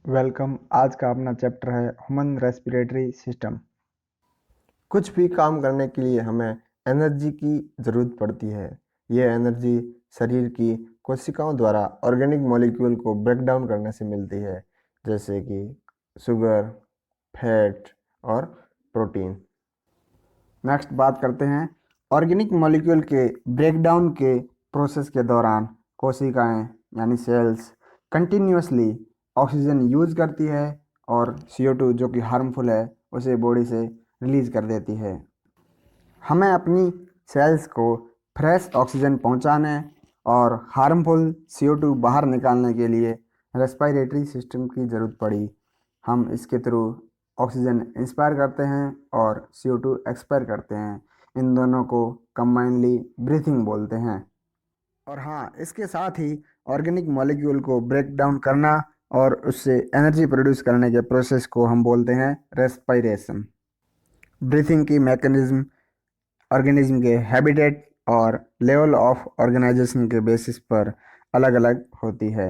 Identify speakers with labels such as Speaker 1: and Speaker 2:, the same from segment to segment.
Speaker 1: Welcome. आज का अपना चैप्टर है ह्यूमन रेस्पिरेटरी सिस्टम।
Speaker 2: कुछ भी काम करने के लिए हमें एनर्जी की ज़रूरत पड़ती है। यह एनर्जी शरीर की कोशिकाओं द्वारा ऑर्गेनिक मॉलिक्यूल को ब्रेक डाउन करने से मिलती है, जैसे कि शुगर, फैट और प्रोटीन।
Speaker 1: नेक्स्ट बात करते हैं ऑर्गेनिक मॉलिक्यूल के ब्रेकडाउन के प्रोसेस के दौरान कोशिकाएं यानी सेल्स कंटिन्यूअसली ऑक्सीजन यूज करती है और CO2 जो कि हार्मफुल है उसे बॉडी से रिलीज कर देती है। हमें अपनी सेल्स को फ्रेश ऑक्सीजन पहुंचाने और हार्मफुल CO2 बाहर निकालने के लिए रेस्पिरेटरी सिस्टम की ज़रूरत पड़ी। हम इसके थ्रू ऑक्सीजन इंस्पायर करते हैं और CO2 एक्सपायर करते हैं। इन दोनों को कंबाइनली ब्रीथिंग बोलते हैं। और हाँ, इसके साथ ही ऑर्गेनिक मॉलिक्यूल को ब्रेक डाउन करना और उससे एनर्जी प्रोड्यूस करने के प्रोसेस को हम बोलते हैं रेस्पिरेशन। ब्रीथिंग की मैकेनिज्म ऑर्गेनिज्म के हैबिटेट और लेवल ऑफ ऑर्गेनाइजेशन के बेसिस पर अलग अलग होती है।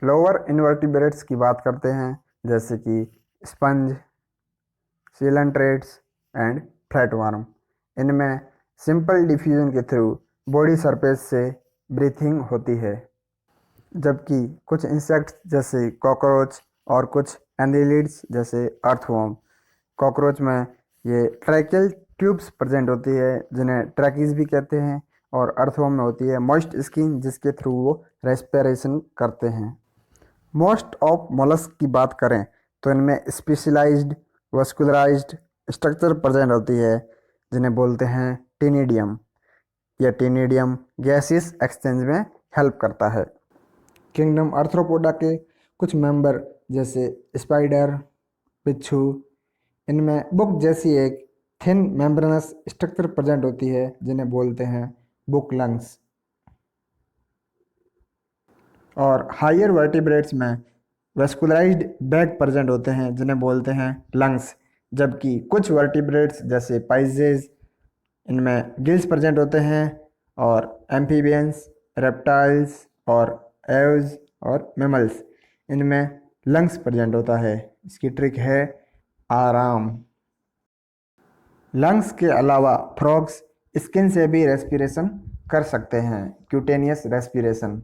Speaker 1: लोअर इन्वर्टिब्रेट्स की बात करते हैं, जैसे कि स्पंज, सीलेंट्रेट्स एंड फ्लैटवर्म। इनमें सिंपल डिफ्यूजन के थ्रू बॉडी सरफेस से ब्रीथिंग होती है, जबकि कुछ इंसेक्ट्स जैसे कॉकरोच और कुछ एनिलिड्स जैसे अर्थवर्म। कॉकरोच में ये ट्रैकियल ट्यूब्स प्रेजेंट होती है जिन्हें ट्रैकीज भी कहते हैं, और अर्थवर्म में होती है मॉइस्ट स्किन जिसके थ्रू वो रेस्पिरेशन करते हैं। मोस्ट ऑफ मोलस्क की बात करें तो इनमें स्पेशलाइज्ड वस्कुलराइज्ड स्ट्रक्चर प्रेजेंट होती है जिन्हें बोलते हैं टिनिडियम। यह टिनिडियम गैसियस एक्सचेंज में हेल्प करता है। किंगडम आर्थ्रोपोडा के कुछ मेंबर जैसे स्पाइडर, बिच्छू, इनमें बुक जैसी एक थिन मेम्ब्रेनस स्ट्रक्चर प्रेजेंट होती है जिन्हें बोलते हैं बुक लंग्स। और हायर वर्टिब्रेट्स में वेस्कुलराइज्ड बैग प्रेजेंट होते हैं जिन्हें बोलते हैं लंग्स, जबकि कुछ वर्टिब्रेट्स जैसे पाइजेज इनमें गिल्स प्रेजेंट होते हैं, और एम्फीबियंस, रेप्टाइल्स और एव्स और मैमल्स इनमें लंग्स प्रेजेंट होता है। इसकी ट्रिक है आराम। लंग्स के अलावा फ्रॉग्स स्किन से भी रेस्पिरेशन कर सकते हैं, क्यूटेनियस रेस्पिरेशन।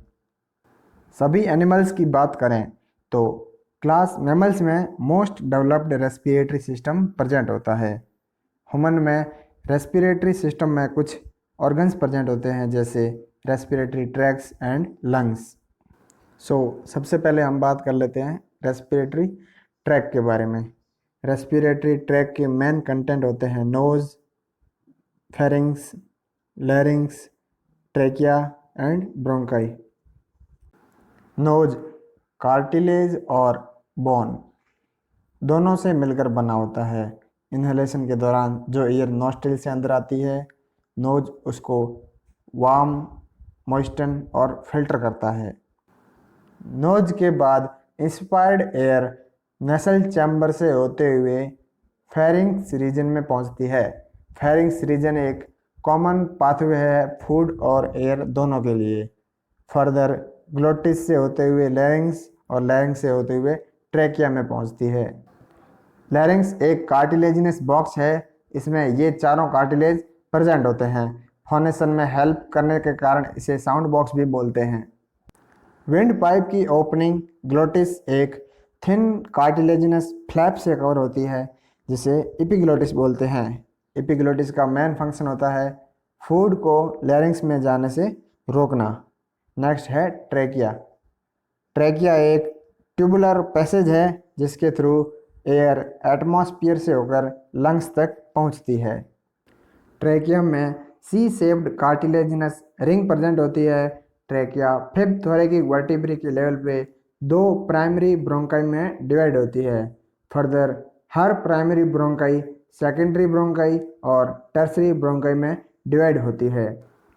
Speaker 1: सभी एनिमल्स की बात करें तो क्लास मैमल्स में most developed respiratory system present होता है। ह्यूमन में रेस्पिरेटरी सिस्टम में कुछ ऑर्गन्स प्रेजेंट होते हैं जैसे रेस्पिरेटरी ट्रैक्ट्स एंड लंग्स। सबसे पहले हम बात कर लेते हैं रेस्पिरेटरी ट्रैक के बारे में। रेस्पिरेटरी ट्रैक के मेन कंटेंट होते हैं nose, pharynx, larynx, trachea and bronchi. Nose cartilage और बोन दोनों से मिलकर बना होता है। इन्हेलेशन के दौरान जो एयर नॉस्ट्रिल से अंदर आती है, नोज उसको वार्म, मॉइस्टन और फिल्टर करता है। नोज के बाद इंस्पायर्ड एयर नेसल चैम्बर से होते हुए फेरिंग्स रीजन में पहुंचती है। फेरिंग्स रीजन एक कॉमन पाथवे है फूड और एयर दोनों के लिए। फर्दर ग्लोटिस से होते हुए लैरिंग्स और लैरिंग्स से होते हुए ट्रेकिया में पहुंचती है। लैरिंग्स एक कार्टिलेजिनस बॉक्स है, इसमें ये चारों कार्टिलेज प्रेजेंट होते हैं। फोनेशन में हेल्प करने के कारण इसे साउंड बॉक्स भी बोलते हैं। विंड पाइप की ओपनिंग ग्लोटिस एक थिन कार्टिलेजिनस फ्लैप से कवर होती है जिसे एपिग्लोटिस बोलते हैं। एपिग्लोटिस का मेन फंक्शन होता है फूड को लैरिंग्स में जाने से रोकना। नेक्स्ट है ट्रेकिया। ट्रेकिया एक ट्यूबुलर पैसेज है जिसके थ्रू एयर एटमॉस्फेयर से होकर लंग्स तक पहुंचती है। ट्रेकियम में C shaped cartilaginous ring present होती है। ट्रेकिया फिफ्थ थोरैकिक वर्टिब्रे के लेवल पे दो प्राइमरी ब्रोंकाई में डिवाइड होती है। फर्दर हर प्राइमरी ब्रोंकाई सेकेंडरी ब्रोंकाई और टर्सरी ब्रोंकाई में डिवाइड होती है,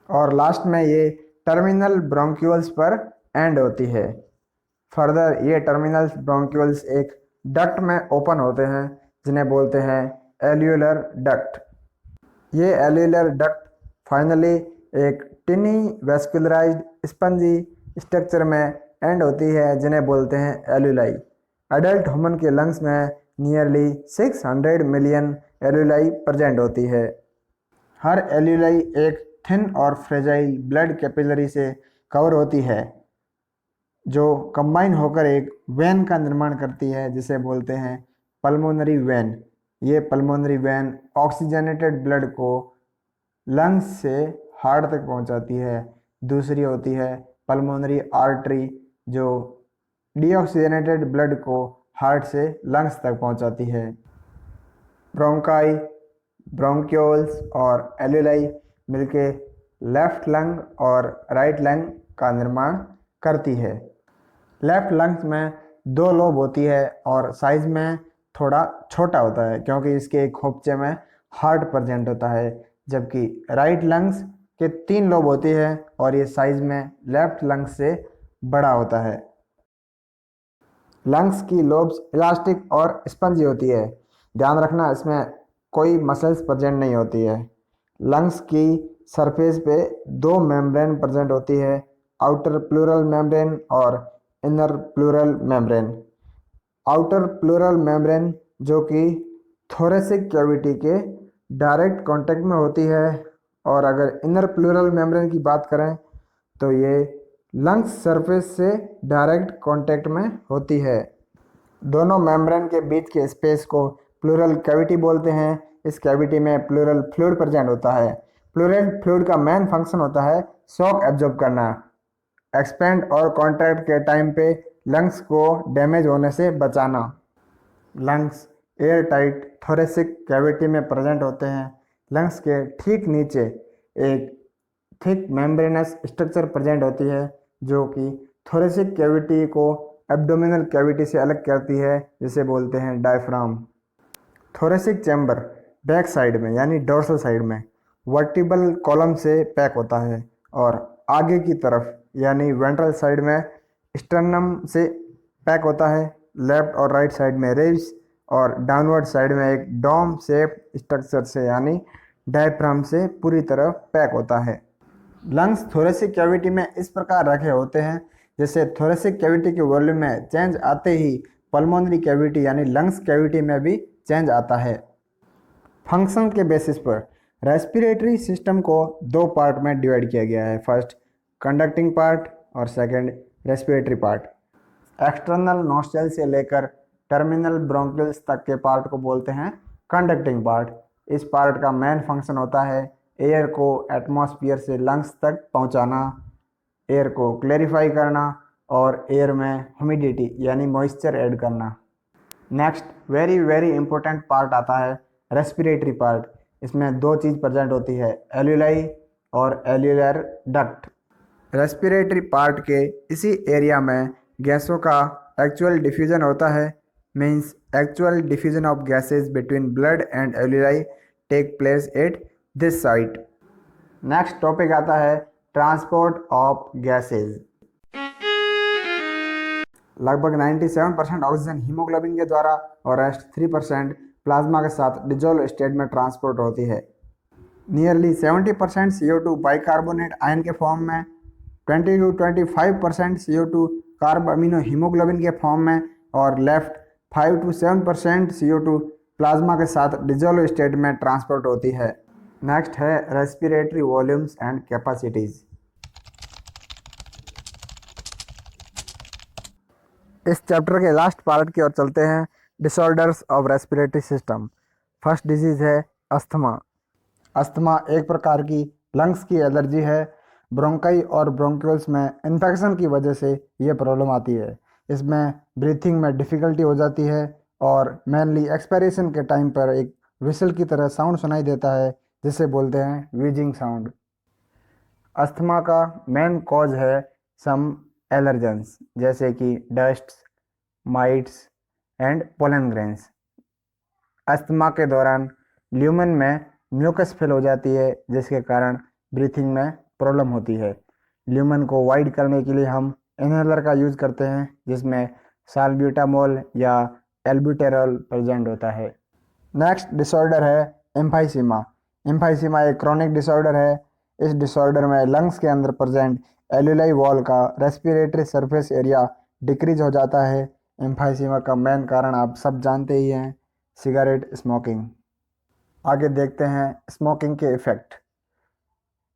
Speaker 1: और लास्ट में ये टर्मिनल ब्रोंक्यूल्स पर एंड होती है। फर्दर ये टर्मिनल ब्रोंक्यूल्स एक डक्ट में ओपन होते हैं जिन्हें बोलते हैं एल्यूलर डक्ट। ये एल्यूलर डक्ट फाइनली एक टिनी वेस्कुलराइज्ड स्पंजी स्ट्रक्चर में एंड होती है जिन्हें बोलते हैं एल्यूलाई। एडल्ट ह्यूमन के लंग्स में नियरली 600 मिलियन एल्यूलाई प्रेजेंट होती है। हर एल्यूलाई एक थिन और फ्रेजाइल ब्लड कैपिलरी से कवर होती है जो कंबाइन होकर एक वेन का निर्माण करती है जिसे बोलते हैं पल्मोनरी वेन। ये पल्मोनरी वेन ऑक्सीजनेटेड ब्लड को लंग्स से हार्ट तक पहुंचाती है। दूसरी होती है पल्मोनरी आर्टरी जो डीऑक्सीजनेटेड ब्लड को हार्ट से लंग्स तक पहुंचाती है। ब्रोंकाई, ब्रोंक्यूल्स और एल्यूलाई मिलके लेफ्ट लंग और राइट लंग का निर्माण करती है। लेफ्ट लंग्स में 2 लोब होती है और साइज में थोड़ा छोटा होता है क्योंकि इसके एक खोपचे में हार्ट प्रेजेंट होता है, जबकि राइट लंग्स के 3 लोब होती है और ये साइज में लेफ्ट लंग्स से बड़ा होता है। लंग्स की लोब्स इलास्टिक और स्पंजी होती है। ध्यान रखना इसमें कोई मसल्स प्रेजेंट नहीं होती है। लंग्स की सरफेस पे 2 मेम्ब्रेन प्रेजेंट होती है, आउटर प्लूरल मेम्ब्रेन और inner pleural membrane. Outer pleural membrane जो कि थोरेसिक कैविटी के डायरेक्ट कांटेक्ट में होती है, और अगर इनर प्लूरल मेम्ब्रेन की बात करें तो ये लंग्स सरफेस से डायरेक्ट कांटेक्ट में होती है। दोनों मेम्ब्रेन के बीच के स्पेस को प्लूरल कैविटी बोलते हैं। इस कैविटी में प्लूरल फ्लूइड प्रेजेंट होता है। प्लूरल फ्लूइड का मेन फंक्शन होता है शॉक एब्जॉर्ब करना, एक्सपेंड और कॉन्ट्रैक्ट के टाइम पे लंग्स को डैमेज होने से बचाना। Lungs air tight thoracic cavity में प्रेजेंट होते हैं। लंग्स के ठीक नीचे एक थिक मेम्ब्रेनस स्ट्रक्चर प्रेजेंट होती है जो कि थोरेसिक कैविटी को एब्डोमिनल कैविटी से अलग करती है, जिसे बोलते हैं diaphragm. Thoracic chamber back side में यानी डोर्सल साइड में वर्टिबल कॉलम से पैक होता है और आगे की तरफ यानी वेंट्रल साइड में स्टर्नम से पैक होता है। लेफ्ट और राइट साइड में रिब्स और डाउनवर्ड साइड में एक डोम शेप स्ट्रक्चर से यानी डायफ्राम से पूरी तरह पैक होता है। लंग्स थोरेसिक कैविटी में इस प्रकार रखे होते हैं जैसे थोरेसिक कैविटी के वॉल्यूम में चेंज आते ही पल्मोनरी कैविटी यानी लंग्स कैविटी में भी चेंज आता है। फंक्शन के बेसिस पर रेस्पिरेटरी सिस्टम को 2 पार्ट में डिवाइड किया गया है। फर्स्ट कंडक्टिंग पार्ट और second respiratory part. External nostril से लेकर टर्मिनल ब्रोंकियल्स तक के पार्ट को बोलते हैं कंडक्टिंग पार्ट। इस पार्ट का मेन फंक्शन होता है एयर को एटमॉस्फेयर से लंग्स तक पहुंचाना, एयर को क्लैरिफाई करना और एयर में ह्यूमिडिटी यानी मॉइस्चर ऐड करना। Next very very important part आता है रेस्पिरेटरी पार्ट। इसमें 2 चीज़ प्रेजेंट होती है, एल्यूलाई और एल्यूलर डक्ट। रेस्पिरेटरी पार्ट के इसी एरिया में गैसों का एक्चुअल डिफ्यूजन होता है, means actual diffusion of gases between blood and alveoli take place at this site. Next topic आता है ट्रांसपोर्ट ऑफ गैसेस। लगभग 97% ऑक्सीजन हीमोग्लोबिन के द्वारा और रेस्ट 3% प्लाज्मा के साथ डिजोल्व स्टेट में ट्रांसपोर्ट होती है। नियरली 70% CO2 बाइकार्बोनेट आयन के फॉर्म में, 20 to 25% CO2 carb amino haemoglobin के फॉर्म में और लेफ्ट 5 to 7% CO2 प्लाज्मा के साथ डिजोल्व स्टेट में ट्रांसपोर्ट होती है। नेक्स्ट है रेस्पिरेटरी वॉल्यूम्स एंड कैपेसिटीज। इस चैप्टर के लास्ट पार्ट की ओर चलते हैं, disorders of respiratory system. First disease है अस्थमा। अस्थमा एक प्रकार की लंग्स की एलर्जी है। ब्रोंकाई और ब्रोंक्यूल्स में इन्फेक्शन की वजह से ये प्रॉब्लम आती है। इसमें ब्रीथिंग में डिफ़िकल्टी हो जाती है और मेनली एक्सपायरेशन के टाइम पर एक विसल की तरह साउंड सुनाई देता है जिसे बोलते हैं व्हीजिंग साउंड। अस्थमा का मेन कॉज है सम एलर्जेंस जैसे कि dust, mites and pollen grains. Asthma के दौरान ल्यूमेन में म्यूकस फिल हो जाती है जिसके कारण ब्रीथिंग में प्रॉब्लम होती है। ल्यूमेन को वाइड करने के लिए हम इनहेलर का यूज़ करते हैं जिसमें साल्ब्यूटामोल या एल्ब्यूटेरॉल प्रेजेंट होता है। नेक्स्ट डिसऑर्डर है एम्फाइसीमा। एम्फाइसीमा एक क्रॉनिक डिसऑर्डर है। इस डिसऑर्डर में लंग्स के अंदर प्रेजेंट एल्यूलाई वॉल का रेस्पिरेटरी सरफेस एरिया डिक्रीज हो जाता है। एम्फाइसीमा का मेन कारण आप सब जानते ही हैं, सिगरेट स्मोकिंग। आगे देखते हैं स्मोकिंग के इफ़ेक्ट।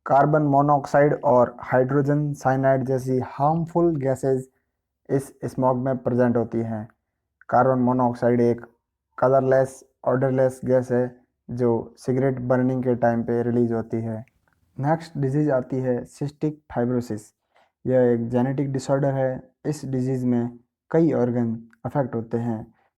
Speaker 1: कार्बन मोनोऑक्साइड और हाइड्रोजन साइनाइड जैसी हार्मफुल गैसेज इस स्मोक में प्रेजेंट होती हैं। कार्बन मोनोऑक्साइड एक कलरलेस ऑडरलेस गैस है जो सिगरेट बर्निंग के टाइम पे रिलीज होती है। नेक्स्ट डिजीज़ आती है सिस्टिक फाइब्रोसिस। यह एक जेनेटिक डिसऑर्डर है। इस डिजीज़ में कई ऑर्गन अफेक्ट होते हैं